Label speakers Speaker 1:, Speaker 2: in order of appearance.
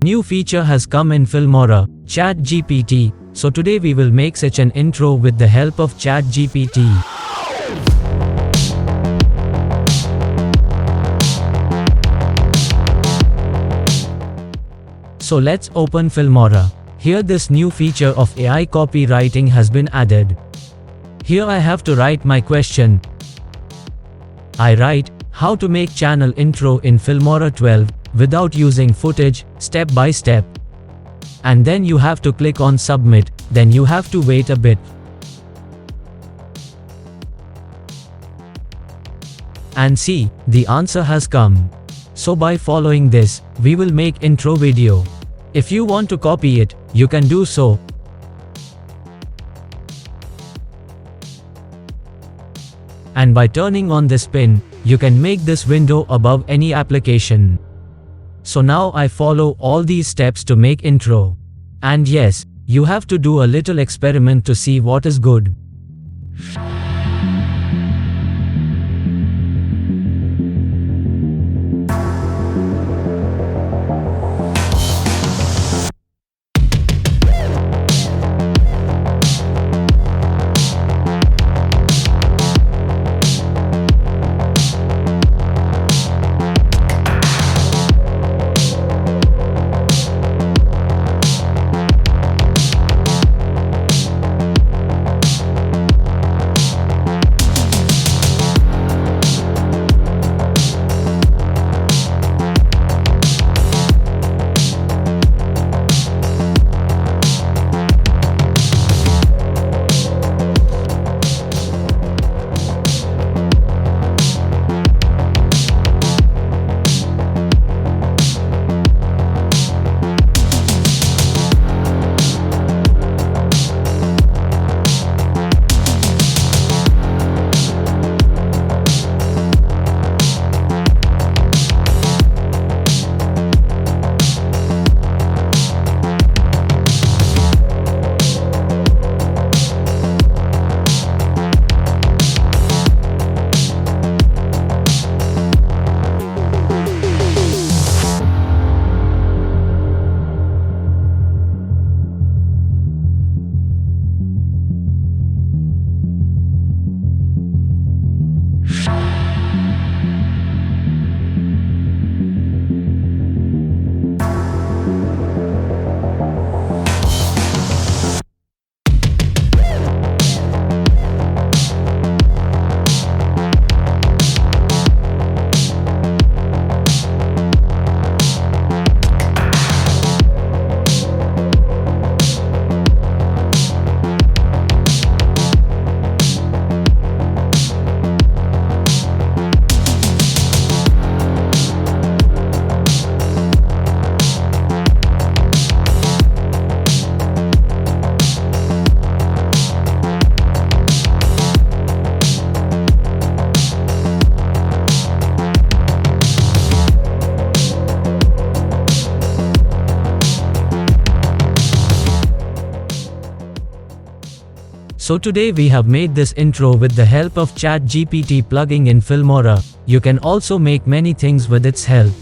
Speaker 1: New feature has come in Filmora, ChatGPT. So today we will make such an intro with the help of ChatGPT. So let's open Filmora. Here this new feature of AI copywriting has been added. Here I have to write my question. I write, how to make channel intro in Filmora 12 without using footage, step by step. And then you have to click on submit, then you have to wait a bit. And see, the answer has come. So by following this, we will make intro video. If you want to copy it, you can do so. And by turning on this pin, you can make this window above any application. So now I follow all these steps to make intro. And yes, you have to do a little experiment to see what is good. So today we have made this intro with the help of ChatGPT plugin in Filmora. You can also make many things with its help.